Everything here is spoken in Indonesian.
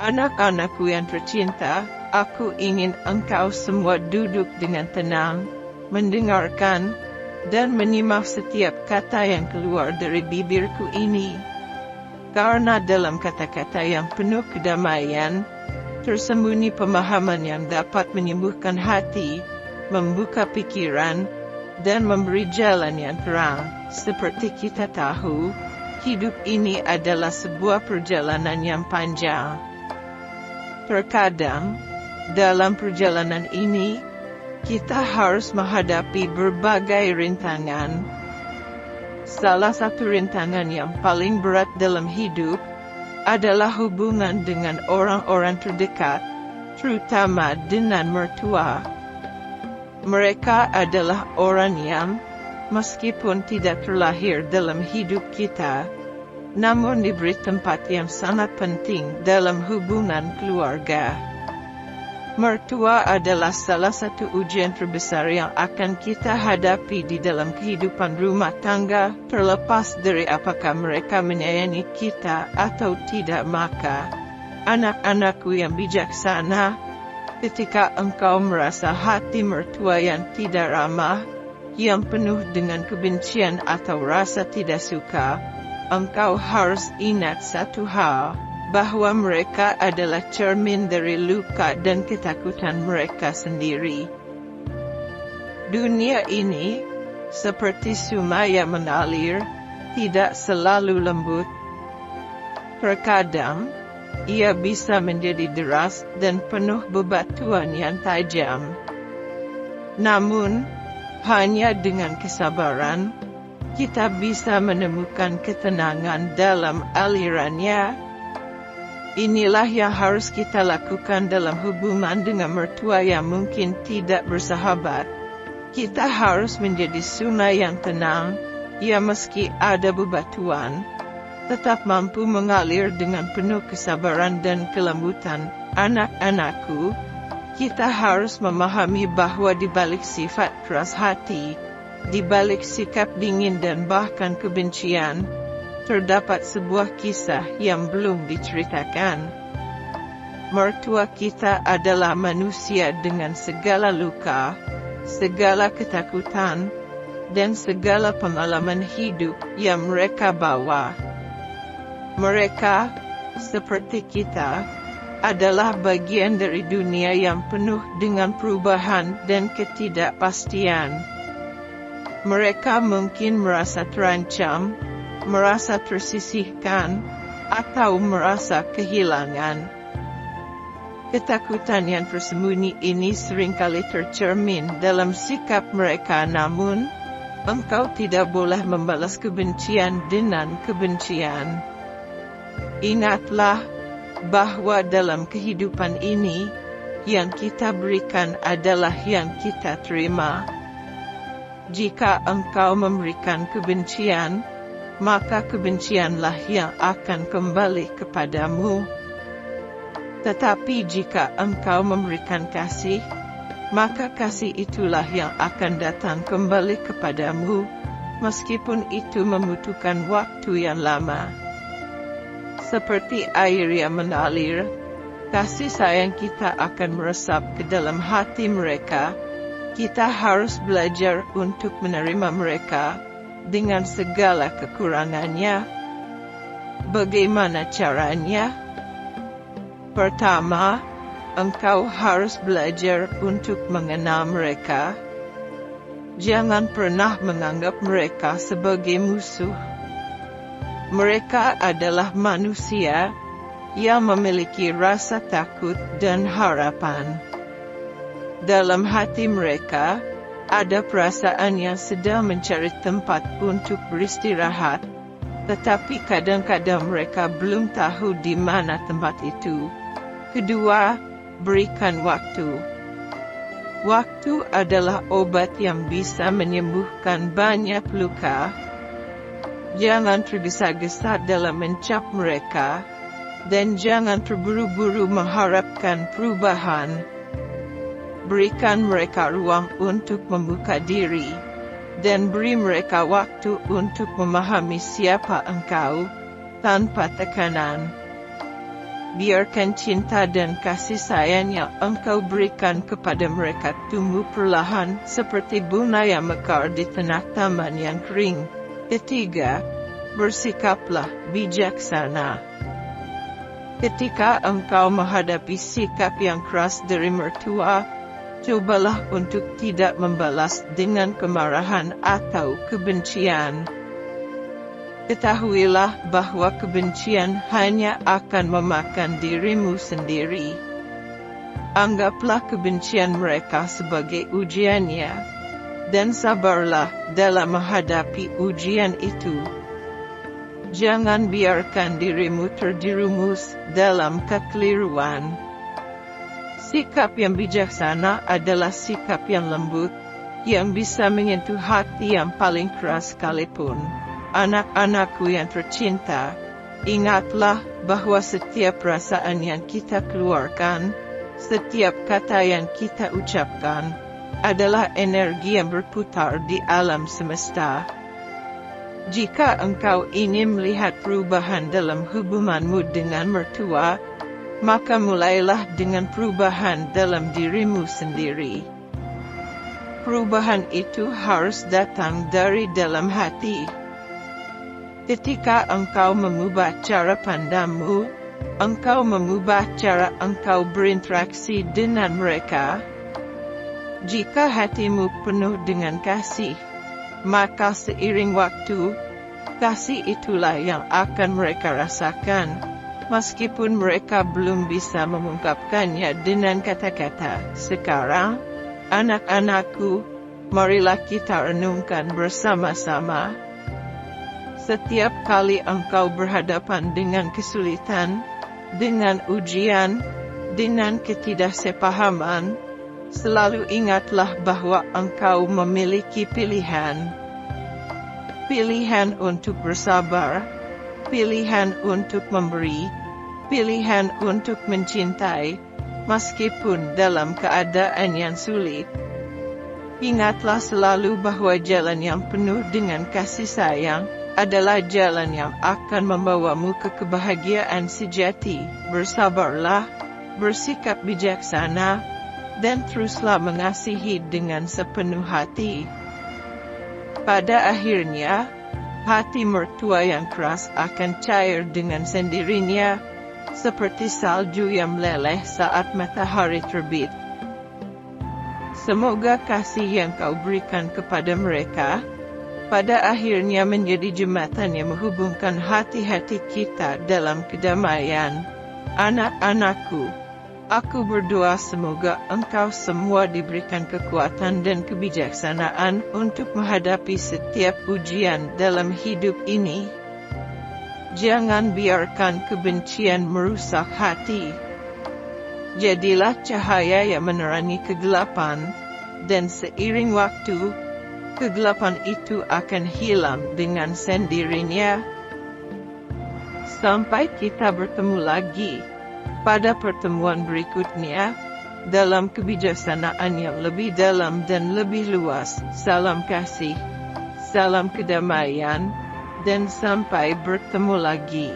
Anak-anakku yang tercinta, aku ingin engkau semua duduk dengan tenang, mendengarkan, dan menyimak setiap kata yang keluar dari bibirku ini. Karena dalam kata-kata yang penuh kedamaian, tersembunyi pemahaman yang dapat menyembuhkan hati, membuka pikiran, dan memberi jalan yang terang. Seperti kita tahu, hidup ini adalah sebuah perjalanan yang panjang. Terkadang, dalam perjalanan ini, kita harus menghadapi berbagai rintangan. Salah satu rintangan yang paling berat dalam hidup adalah hubungan dengan orang-orang terdekat, terutama dengan mertua. Mereka adalah orang yang, meskipun tidak terlahir dalam hidup kita, namun diberi tempat yang sangat penting dalam hubungan keluarga. Mertua adalah salah satu ujian terbesar yang akan kita hadapi di dalam kehidupan rumah tangga, terlepas dari apakah mereka menyayangi kita atau tidak. Maka, anak-anakku yang bijaksana, ketika engkau merasa hati mertua yang tidak ramah, yang penuh dengan kebencian atau rasa tidak suka, engkau harus ingat satu hal, bahwa mereka adalah cermin dari luka dan ketakutan mereka sendiri. Dunia ini, seperti sungai yang mengalir, tidak selalu lembut. Terkadang, ia bisa menjadi deras dan penuh bebatuan yang tajam. Namun, hanya dengan kesabaran, kita bisa menemukan ketenangan dalam alirannya. Inilah yang harus kita lakukan dalam hubungan dengan mertua yang mungkin tidak bersahabat. Kita harus menjadi sungai yang tenang, yang meski ada bebatuan, tetap mampu mengalir dengan penuh kesabaran dan kelembutan. Anak-anakku, kita harus memahami bahwa di balik sifat keras hati, di balik sikap dingin dan bahkan kebencian, terdapat sebuah kisah yang belum diceritakan. Mertua kita adalah manusia dengan segala luka, segala ketakutan, dan segala pengalaman hidup yang mereka bawa. Mereka, seperti kita, adalah bagian dari dunia yang penuh dengan perubahan dan ketidakpastian. Mereka mungkin merasa terancam, merasa tersisihkan, atau merasa kehilangan. Ketakutan yang tersembunyi ini seringkali tercermin dalam sikap mereka, namun, engkau tidak boleh membalas kebencian dengan kebencian. Ingatlah, bahwa dalam kehidupan ini, yang kita berikan adalah yang kita terima. Jika engkau memberikan kebencian, maka kebencianlah yang akan kembali kepadamu. Tetapi jika engkau memberikan kasih, maka kasih itulah yang akan datang kembali kepadamu, meskipun itu membutuhkan waktu yang lama. Seperti air yang mengalir, kasih sayang kita akan meresap ke dalam hati mereka. Kita harus belajar untuk menerima mereka dengan segala kekurangannya. Bagaimana caranya? Pertama, engkau harus belajar untuk mengenal mereka. Jangan pernah menganggap mereka sebagai musuh. Mereka adalah manusia yang memiliki rasa takut dan harapan. Dalam hati mereka, ada perasaan yang sedang mencari tempat untuk beristirahat, tetapi kadang-kadang mereka belum tahu di mana tempat itu. Kedua, berikan waktu. Waktu adalah obat yang bisa menyembuhkan banyak luka. Jangan tergesa-gesa dalam mencap mereka, dan jangan terburu-buru mengharapkan perubahan. Berikan mereka ruang untuk membuka diri, dan beri mereka waktu untuk memahami siapa engkau, tanpa tekanan. biarkan cinta dan kasih sayang yang Engkau berikan kepada mereka tumbuh perlahan seperti bunga yang mekar di tengah taman yang kering. Ketiga, bersikaplah bijaksana. Ketika engkau menghadapi sikap yang keras dari mertua, cobalah untuk tidak membalas dengan kemarahan atau kebencian. Ketahuilah bahwa kebencian hanya akan memakan dirimu sendiri. Anggaplah kebencian mereka sebagai ujiannya, dan sabarlah dalam menghadapi ujian itu. Jangan biarkan dirimu terjerumus dalam kekeliruan. Sikap yang bijaksana adalah sikap yang lembut, yang bisa menyentuh hati yang paling keras sekalipun. Anak-anakku yang tercinta, ingatlah bahwa setiap perasaan yang kita keluarkan, setiap kata yang kita ucapkan, adalah energi yang berputar di alam semesta. Jika engkau ingin melihat perubahan dalam hubunganmu dengan mertua, maka mulailah dengan perubahan dalam dirimu sendiri. Perubahan itu harus datang dari dalam hati. Ketika engkau mengubah cara pandangmu, engkau mengubah cara engkau berinteraksi dengan mereka. Jika hatimu penuh dengan kasih, maka seiring waktu, kasih itulah yang akan mereka rasakan, meskipun mereka belum bisa mengungkapkannya dengan kata-kata. Sekarang, anak-anakku, marilah kita renungkan bersama-sama. Setiap kali engkau berhadapan dengan kesulitan, dengan ujian, dengan ketidaksepahaman, selalu ingatlah bahwa engkau memiliki pilihan. Pilihan untuk bersabar, pilihan untuk memberi, pilihan untuk mencintai, meskipun dalam keadaan yang sulit. Ingatlah selalu bahwa jalan yang penuh dengan kasih sayang adalah jalan yang akan membawamu ke kebahagiaan sejati. Bersabarlah, bersikap bijaksana, dan teruslah mengasihi dengan sepenuh hati. Pada akhirnya, hati mertua yang keras akan cair dengan sendirinya, seperti salju yang meleleh saat matahari terbit. Semoga kasih yang kau berikan kepada mereka, pada akhirnya menjadi jembatan yang menghubungkan hati-hati kita dalam kedamaian. Anak-anakku, aku berdoa semoga engkau semua diberikan kekuatan dan kebijaksanaan untuk menghadapi setiap ujian dalam hidup ini. Jangan biarkan kebencian merusak hati. Jadilah cahaya yang menerangi kegelapan, dan seiring waktu, kegelapan itu akan hilang dengan sendirinya. Sampai kita bertemu lagi pada pertemuan berikutnya, dalam kebijaksanaan yang lebih dalam dan lebih luas. Salam kasih, salam kedamaian, dan sampai bertemu lagi.